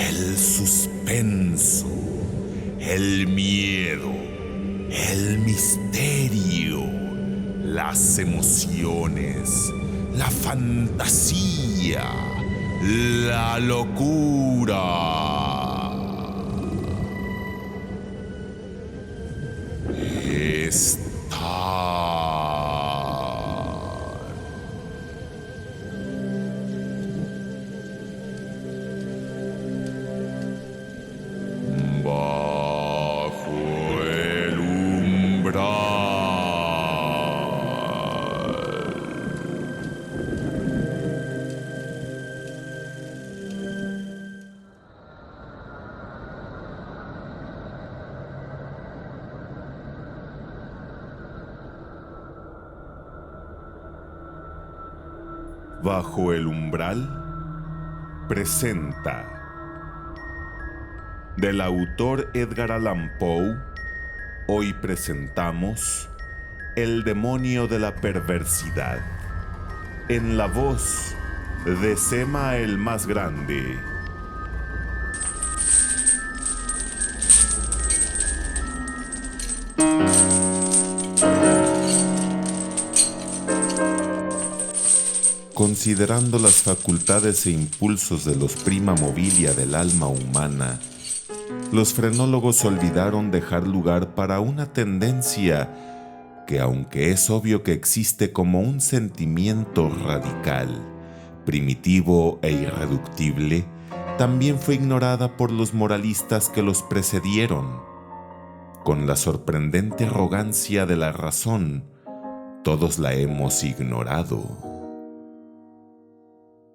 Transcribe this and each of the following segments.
el suspenso, el miedo, el misterio, las emociones, la fantasía, la locura. Bajo el umbral. Bajo el umbral presenta, del autor Edgar Allan Poe. Hoy presentamos El demonio de la perversidad, en la voz de Sema el más grande. Considerando las facultades e impulsos de los prima mobilia del alma humana, los frenólogos olvidaron dejar lugar para una tendencia que, aunque es obvio que existe como un sentimiento radical, primitivo e irreductible, también fue ignorada por los moralistas que los precedieron. Con la sorprendente arrogancia de la razón, todos la hemos ignorado.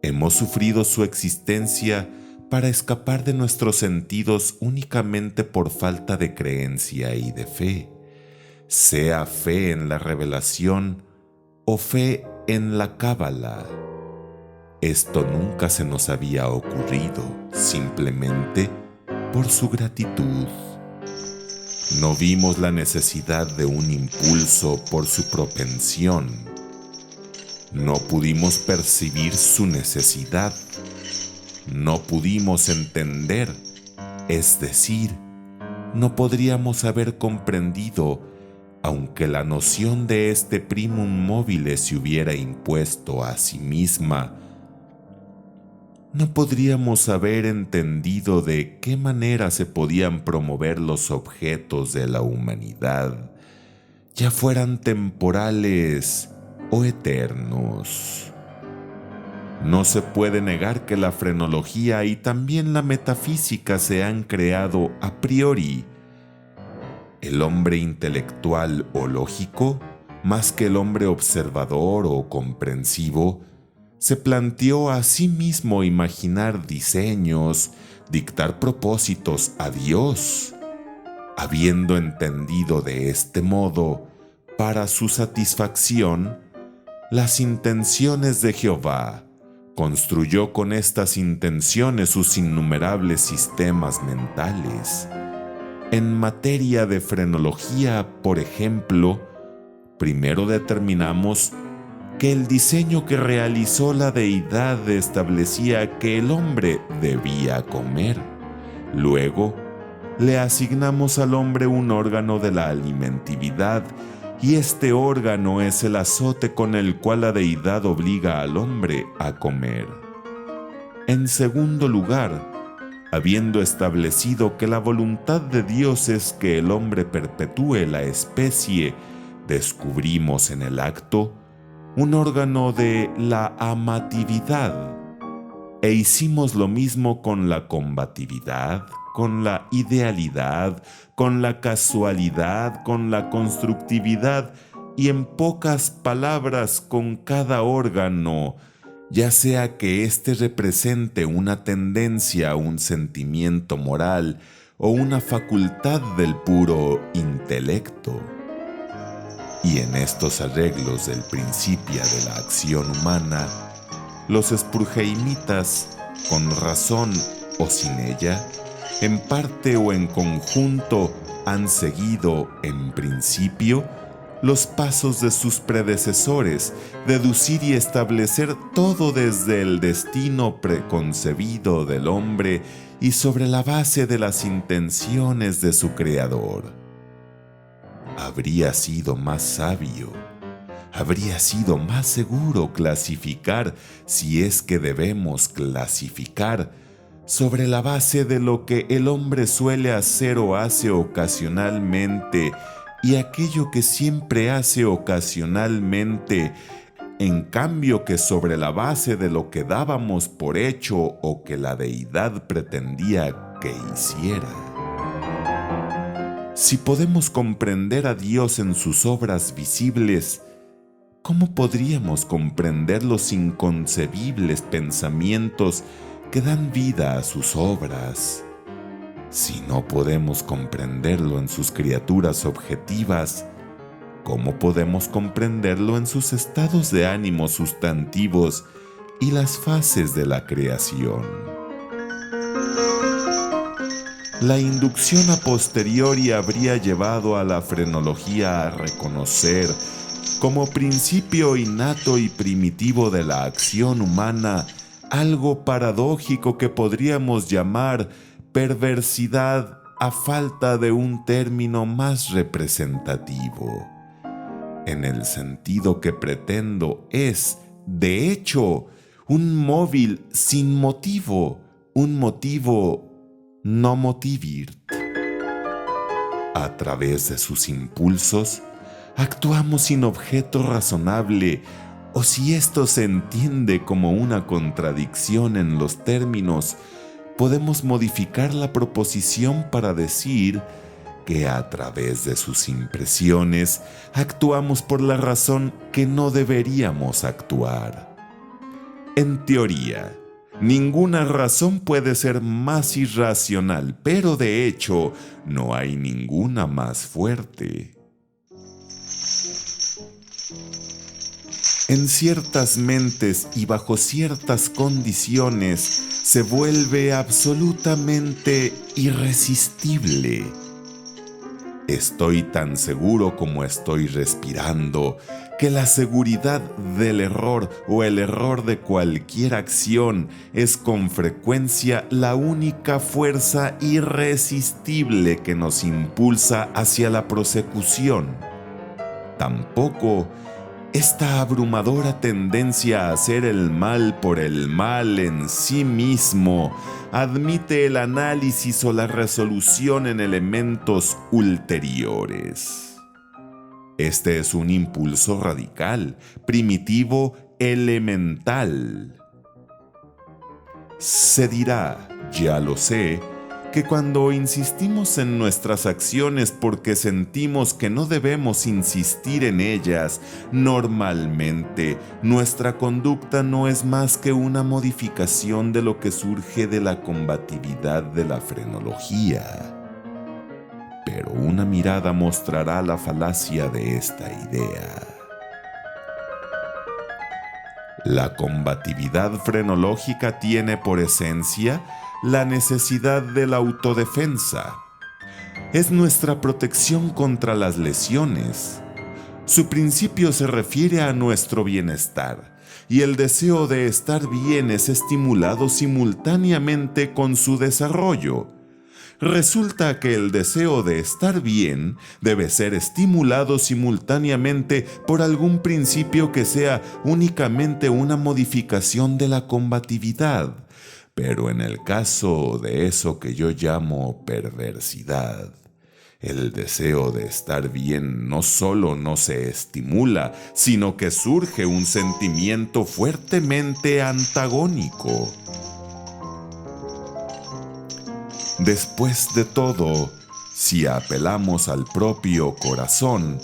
Hemos sufrido su existencia para escapar de nuestros sentidos únicamente por falta de creencia y de fe, sea fe en la revelación o fe en la cábala. Esto nunca se nos había ocurrido, simplemente por su gratitud. No vimos la necesidad de un impulso por su propensión. No pudimos percibir su necesidad. No pudimos entender, es decir, no podríamos haber comprendido, aunque la noción de este primum mobile se hubiera impuesto a sí misma. No podríamos haber entendido de qué manera se podían promover los objetos de la humanidad, ya fueran temporales o eternos. No se puede negar que la frenología y también la metafísica se han creado a priori. El hombre intelectual o lógico, más que el hombre observador o comprensivo, se planteó a sí mismo imaginar diseños, dictar propósitos a Dios. Habiendo entendido de este modo, para su satisfacción, las intenciones de Jehová, construyó con estas intenciones sus innumerables sistemas mentales. En materia de frenología, por ejemplo, primero determinamos que el diseño que realizó la deidad establecía que el hombre debía comer. Luego, le asignamos al hombre un órgano de la alimentividad, y este órgano es el azote con el cual la deidad obliga al hombre a comer. En segundo lugar, habiendo establecido que la voluntad de Dios es que el hombre perpetúe la especie, descubrimos en el acto un órgano de la amatividad, e hicimos lo mismo con la combatividad, con la idealidad, con la casualidad, con la constructividad y, en pocas palabras, con cada órgano, ya sea que éste represente una tendencia, un sentimiento moral o una facultad del puro intelecto. Y en estos arreglos del Principia de la acción humana, los spurgeimitas, con razón o sin ella, en parte o en conjunto, han seguido, en principio, los pasos de sus predecesores, deducir y establecer todo desde el destino preconcebido del hombre y sobre la base de las intenciones de su Creador. Habría sido más sabio, habría sido más seguro clasificar, si es que debemos clasificar, sobre la base de lo que el hombre suele hacer o hace ocasionalmente y aquello que siempre hace ocasionalmente, en cambio que sobre la base de lo que dábamos por hecho o que la deidad pretendía que hiciera. Si podemos comprender a Dios en sus obras visibles, ¿cómo podríamos comprender los inconcebibles pensamientos que dan vida a sus obras? Si no podemos comprenderlo en sus criaturas objetivas, ¿cómo podemos comprenderlo en sus estados de ánimo sustantivos y las fases de la creación? La inducción a posteriori habría llevado a la frenología a reconocer, como principio innato y primitivo de la acción humana, algo paradójico que podríamos llamar perversidad a falta de un término más representativo. En el sentido que pretendo es, de hecho, un móvil sin motivo, un motivo no motivirt. A través de sus impulsos, actuamos sin objeto razonable, o si esto se entiende como una contradicción en los términos, podemos modificar la proposición para decir que a través de sus impresiones actuamos por la razón que no deberíamos actuar. En teoría, ninguna razón puede ser más irracional, pero de hecho no hay ninguna más fuerte. En ciertas mentes y bajo ciertas condiciones se vuelve absolutamente irresistible. Estoy tan seguro como estoy respirando que la seguridad del error o el error de cualquier acción es con frecuencia la única fuerza irresistible que nos impulsa hacia la prosecución. Tampoco esta abrumadora tendencia a hacer el mal por el mal en sí mismo admite el análisis o la resolución en elementos ulteriores. Este es un impulso radical, primitivo, elemental. Se dirá, ya lo sé, que cuando insistimos en nuestras acciones porque sentimos que no debemos insistir en ellas, normalmente nuestra conducta no es más que una modificación de lo que surge de la combatividad de la frenología. Pero una mirada mostrará la falacia de esta idea. La combatividad frenológica tiene por esencia la necesidad de la autodefensa. Es nuestra protección contra las lesiones. Su principio se refiere a nuestro bienestar, y el deseo de estar bien es estimulado simultáneamente con su desarrollo. Resulta que el deseo de estar bien debe ser estimulado simultáneamente por algún principio que sea únicamente una modificación de la combatividad. Pero en el caso de eso que yo llamo perversidad, el deseo de estar bien no solo no se estimula, sino que surge un sentimiento fuertemente antagónico. Después de todo, si apelamos al propio corazón,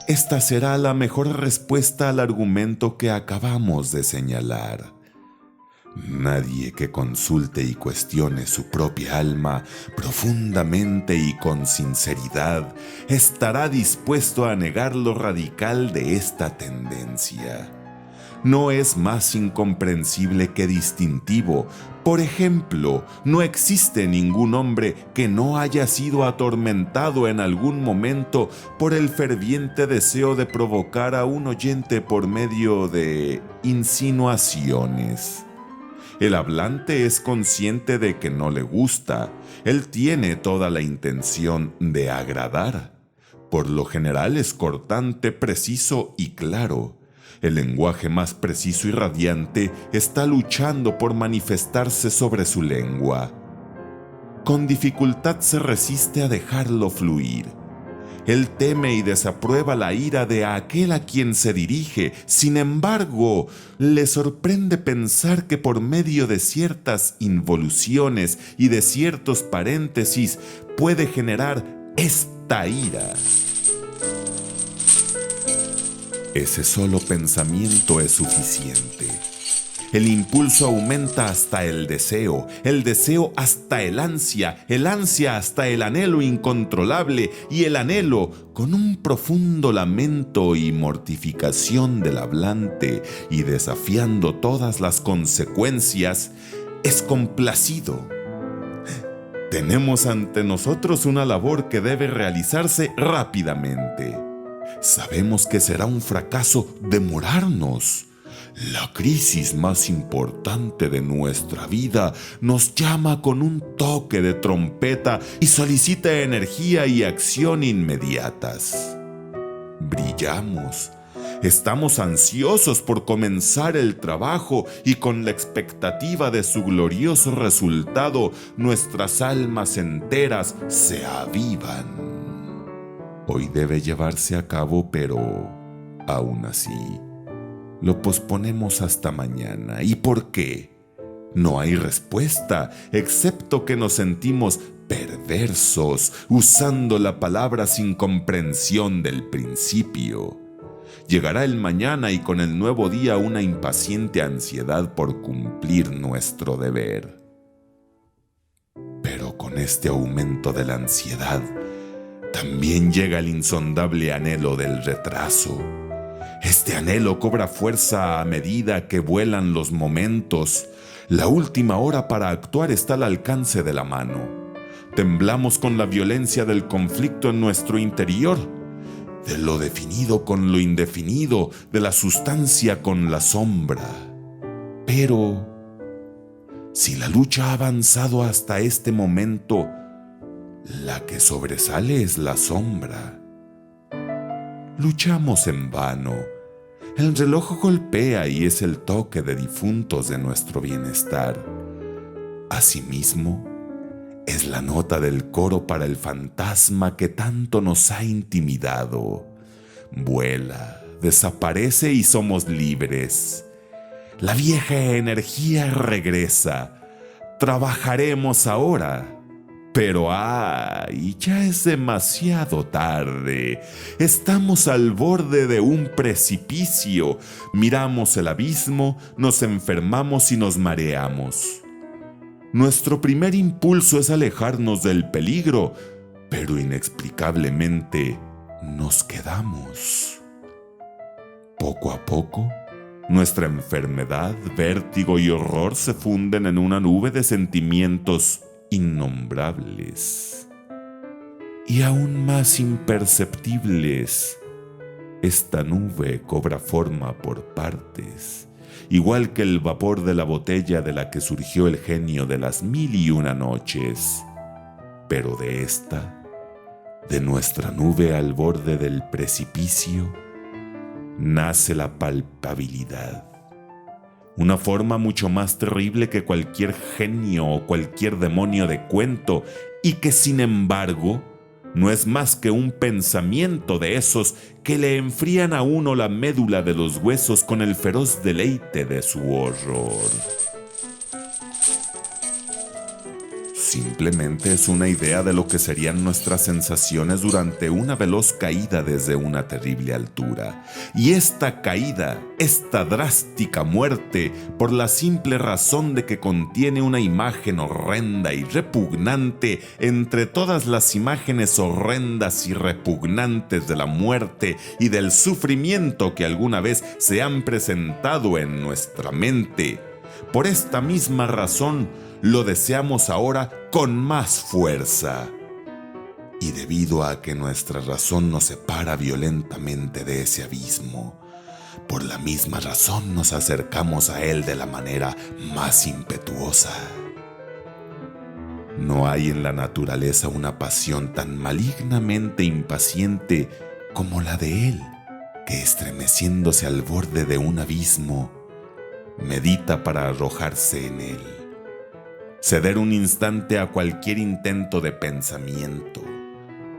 esta será la mejor respuesta al argumento que acabamos de señalar. Nadie que consulte y cuestione su propia alma profundamente y con sinceridad estará dispuesto a negar lo radical de esta tendencia. no es más incomprensible que distintivo. Por ejemplo, no existe ningún hombre que no haya sido atormentado en algún momento por el ferviente deseo de provocar a un oyente por medio de insinuaciones. El hablante es consciente de que no le gusta. Él tiene toda la intención de agradar. Por lo general es cortante, preciso y claro. El lenguaje más preciso y radiante está luchando por manifestarse sobre su lengua. Con dificultad se resiste a dejarlo fluir. Él teme y desaprueba la ira de aquel a quien se dirige. Sin embargo, le sorprende pensar que por medio de ciertas involuciones y de ciertos paréntesis puede generar esta ira. Ese solo pensamiento es suficiente. El impulso aumenta hasta el deseo hasta el ansia hasta el anhelo incontrolable y el anhelo, con un profundo lamento y mortificación del hablante y desafiando todas las consecuencias, es complacido. Tenemos ante nosotros una labor que debe realizarse rápidamente. Sabemos que será un fracaso demorarnos. La crisis más importante de nuestra vida nos llama con un toque de trompeta y solicita energía y acción inmediatas. Brillamos. Estamos ansiosos por comenzar el trabajo y con la expectativa de su glorioso resultado, nuestras almas enteras se avivan. Hoy debe llevarse a cabo, pero aún así, lo posponemos hasta mañana. ¿Y por qué? No hay respuesta, excepto que nos sentimos perversos, usando la palabra sin comprensión del principio. Llegará el mañana y con el nuevo día una impaciente ansiedad por cumplir nuestro deber. Pero con este aumento de la ansiedad, también llega el insondable anhelo del retraso. Este anhelo cobra fuerza a medida que vuelan los momentos. La última hora para actuar está al alcance de la mano. Temblamos con la violencia del conflicto en nuestro interior, de lo definido con lo indefinido, de la sustancia con la sombra. Pero, si la lucha ha avanzado hasta este momento, la que sobresale es la sombra. Luchamos en vano. El reloj golpea y es el toque de difuntos de nuestro bienestar. Asimismo, es la nota del coro para el fantasma que tanto nos ha intimidado. Vuela, desaparece y somos libres. La vieja energía regresa. Trabajaremos ahora. Pero ¡ay! Ya es demasiado tarde. Estamos al borde de un precipicio. Miramos el abismo, nos enfermamos y nos mareamos. Nuestro primer impulso es alejarnos del peligro, pero inexplicablemente nos quedamos. Poco a poco, nuestra enfermedad, vértigo y horror se funden en una nube de sentimientos innombrables y aún más imperceptibles. Esta nube cobra forma por partes, igual que el vapor de la botella de la que surgió el genio de las 1001 noches. Pero de esta, de nuestra nube al borde del precipicio, nace la palpabilidad. Una forma mucho más terrible que cualquier genio o cualquier demonio de cuento y que sin embargo no es más que un pensamiento de esos que le enfrían a uno la médula de los huesos con el feroz deleite de su horror. Simplemente es una idea de lo que serían nuestras sensaciones durante una veloz caída desde una terrible altura. Y esta caída, esta drástica muerte, por la simple razón de que contiene una imagen horrenda y repugnante entre todas las imágenes horrendas y repugnantes de la muerte y del sufrimiento que alguna vez se han presentado en nuestra mente. Por esta misma razón, lo deseamos ahora con más fuerza. Y debido a que nuestra razón nos separa violentamente de ese abismo, por la misma razón nos acercamos a él de la manera más impetuosa. No hay en la naturaleza una pasión tan malignamente impaciente como la de él, que estremeciéndose al borde de un abismo, medita para arrojarse en él. Ceder un instante a cualquier intento de pensamiento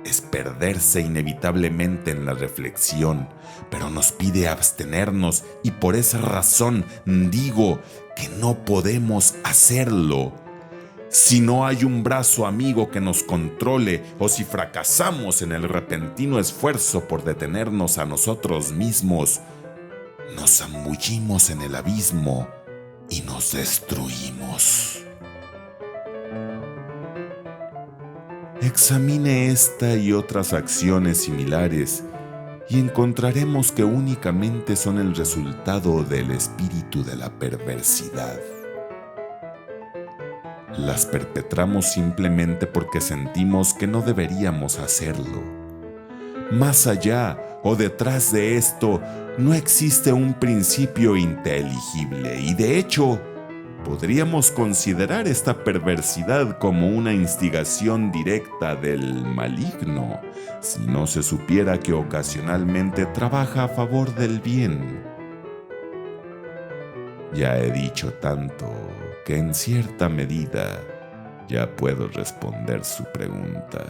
es perderse inevitablemente en la reflexión, pero nos pide abstenernos y por esa razón digo que no podemos hacerlo. Si no hay un brazo amigo que nos controle o si fracasamos en el repentino esfuerzo por detenernos a nosotros mismos, nos zambullimos en el abismo y nos destruimos. Examine esta y otras acciones similares y encontraremos que únicamente son el resultado del espíritu de la perversidad. Las perpetramos simplemente porque sentimos que no deberíamos hacerlo. Más allá o detrás de esto no existe un principio inteligible y de hecho podríamos considerar esta perversidad como una instigación directa del maligno, si no se supiera que ocasionalmente trabaja a favor del bien. Ya he dicho tanto que en cierta medida ya puedo responder su pregunta.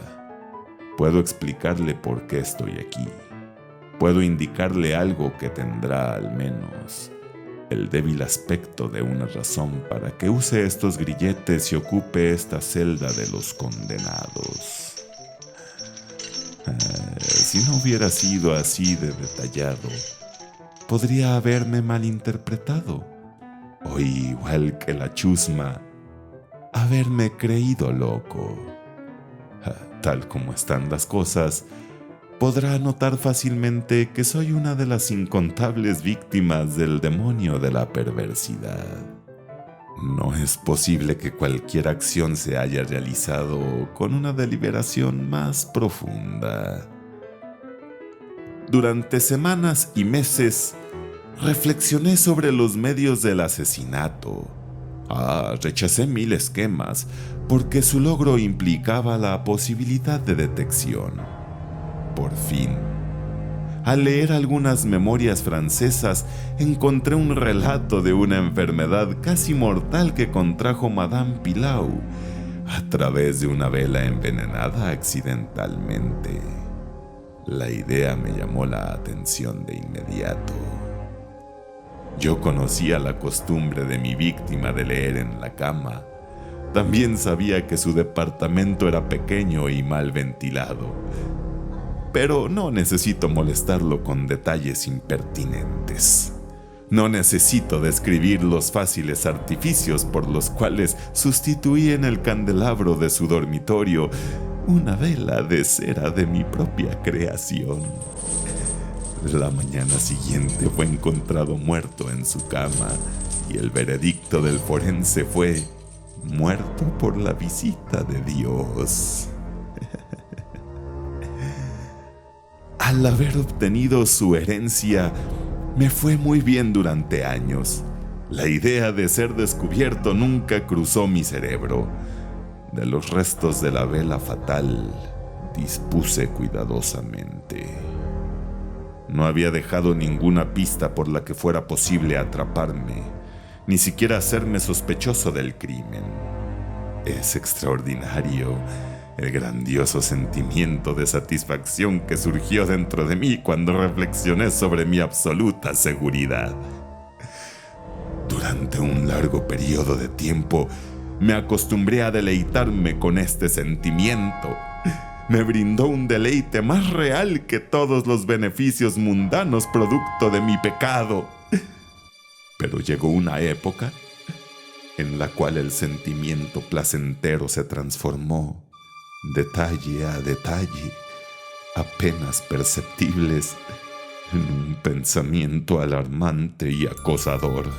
Puedo explicarle por qué estoy aquí. Puedo indicarle algo que tendrá al menos el débil aspecto de una razón para que use estos grilletes y ocupe esta celda de los condenados. Si no hubiera sido así de detallado, podría haberme malinterpretado, o igual que la chusma, haberme creído loco. Tal como están las cosas, podrá notar fácilmente que soy una de las incontables víctimas del demonio de la perversidad. No es posible que cualquier acción se haya realizado con una deliberación más profunda. Durante semanas y meses, reflexioné sobre los medios del asesinato. Rechacé 1000 esquemas porque su logro implicaba la posibilidad de detección. Por fin, al leer algunas memorias francesas, encontré un relato de una enfermedad casi mortal que contrajo Madame Pilau a través de una vela envenenada accidentalmente. La idea me llamó la atención de inmediato. Yo conocía la costumbre de mi víctima de leer en la cama. También sabía que su departamento era pequeño y mal ventilado. Pero no necesito molestarlo con detalles impertinentes. No necesito describir los fáciles artificios por los cuales sustituí en el candelabro de su dormitorio una vela de cera de mi propia creación. La mañana siguiente fue encontrado muerto en su cama y el veredicto del forense fue muerto por la visita de Dios. Al haber obtenido su herencia, me fue muy bien durante años. La idea de ser descubierto nunca cruzó mi cerebro. De los restos de la vela fatal, dispuse cuidadosamente. No había dejado ninguna pista por la que fuera posible atraparme, ni siquiera hacerme sospechoso del crimen. Es extraordinario el grandioso sentimiento de satisfacción que surgió dentro de mí cuando reflexioné sobre mi absoluta seguridad. Durante un largo periodo de tiempo, me acostumbré a deleitarme con este sentimiento. Me brindó un deleite más real que todos los beneficios mundanos producto de mi pecado. Pero llegó una época en la cual el sentimiento placentero se transformó, detalle a detalle, apenas perceptibles, en un pensamiento alarmante y acosador.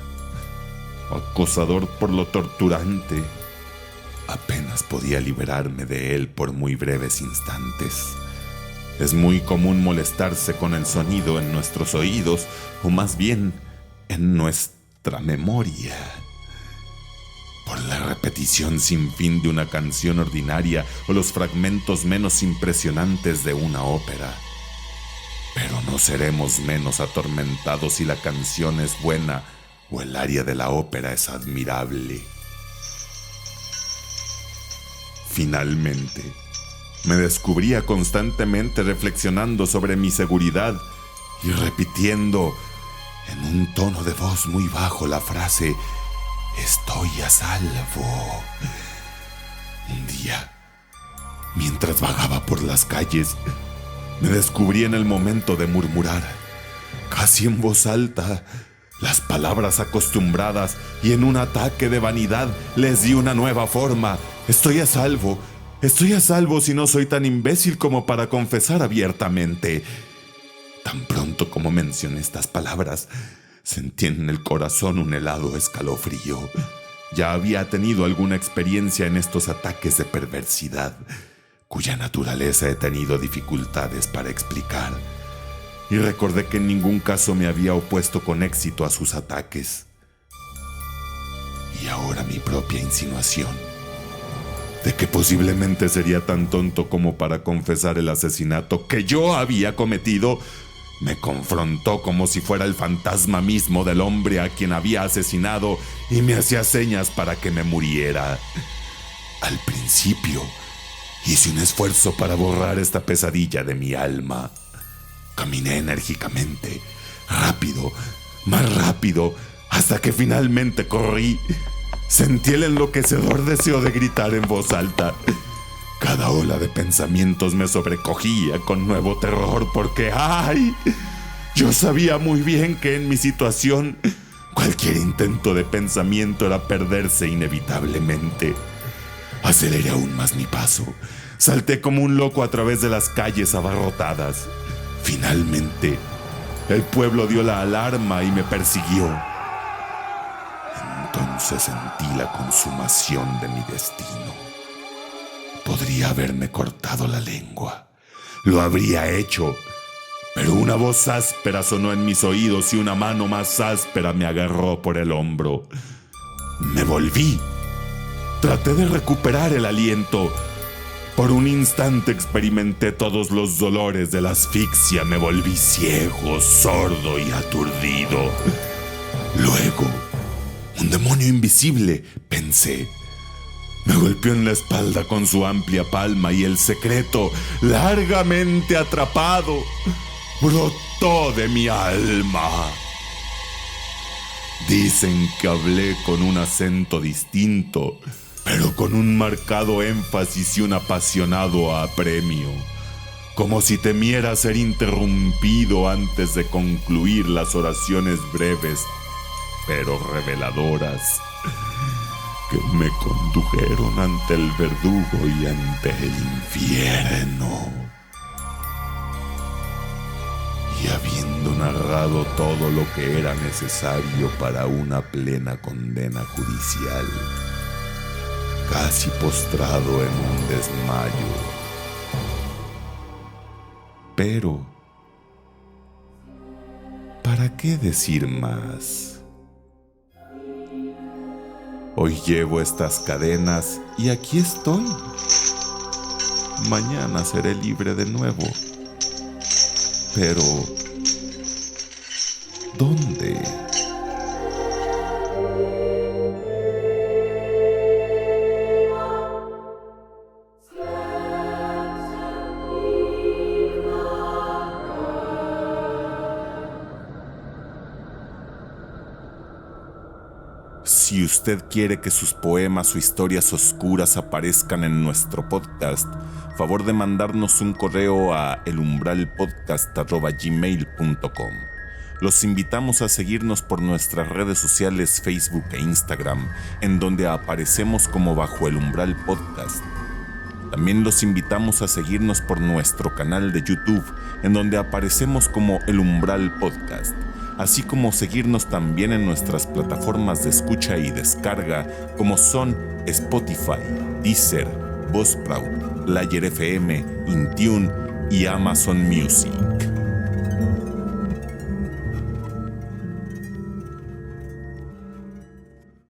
Acosador por lo torturante. Apenas podía librarme de él por muy breves instantes. Es muy común molestarse con el sonido en nuestros oídos, o más bien en nuestra memoria, por la repetición sin fin de una canción ordinaria o los fragmentos menos impresionantes de una ópera. Pero no seremos menos atormentados si la canción es buena o el aria de la ópera es admirable. Finalmente, me descubría constantemente reflexionando sobre mi seguridad y repitiendo en un tono de voz muy bajo la frase «Estoy a salvo». Un día, mientras vagaba por las calles, me descubrí en el momento de murmurar, casi en voz alta, las palabras acostumbradas, y en un ataque de vanidad les di una nueva forma. Estoy a salvo si no soy tan imbécil como para confesar abiertamente. Tan pronto como mencioné estas palabras, sentí en el corazón un helado escalofrío. Ya había tenido alguna experiencia en estos ataques de perversidad, cuya naturaleza he tenido dificultades para explicar, y recordé que en ningún caso me había opuesto con éxito a sus ataques. Y ahora mi propia insinuación de que posiblemente sería tan tonto como para confesar el asesinato que yo había cometido me confrontó como si fuera el fantasma mismo del hombre a quien había asesinado y me hacía señas para que me muriera. Al principio hice un esfuerzo para borrar esta pesadilla de mi alma. Caminé enérgicamente, rápido, más rápido, hasta que finalmente corrí. Sentí el enloquecedor deseo de gritar en voz alta. Cada ola de pensamientos me sobrecogía con nuevo terror porque, ¡ay!, yo sabía muy bien que en mi situación cualquier intento de pensamiento era perderse inevitablemente. Aceleré aún más mi paso. Salté como un loco a través de las calles abarrotadas. Finalmente, el pueblo dio la alarma y me persiguió. Entonces sentí la consumación de mi destino. Podría haberme cortado la lengua. Lo habría hecho. Pero una voz áspera sonó en mis oídos y una mano más áspera me agarró por el hombro. Me volví. Traté de recuperar el aliento. Por un instante experimenté todos los dolores de la asfixia. Me volví ciego, sordo y aturdido. Luego, un demonio invisible, pensé. Me golpeó en la espalda con su amplia palma y el secreto, largamente atrapado, brotó de mi alma. Dicen que hablé con un acento distinto, pero con un marcado énfasis y un apasionado apremio, como si temiera ser interrumpido antes de concluir las oraciones breves pero reveladoras que me condujeron ante el verdugo y ante el infierno. Y habiendo narrado todo lo que era necesario para una plena condena judicial, casi postrado en un desmayo. Pero, ¿para qué decir más? Hoy llevo estas cadenas y aquí estoy. Mañana seré libre de nuevo. Pero, ¿dónde? Si usted quiere que sus poemas o historias oscuras aparezcan en nuestro podcast, favor de mandarnos un correo a elumbralpodcast@gmail.com. Los invitamos a seguirnos por nuestras redes sociales Facebook e Instagram, en donde aparecemos como Bajo el Umbral Podcast. También los invitamos a seguirnos por nuestro canal de YouTube, en donde aparecemos como El Umbral Podcast, así como seguirnos también en nuestras plataformas de escucha y descarga, como son Spotify, Deezer, Buzzsprout, Player FM, Intune y Amazon Music.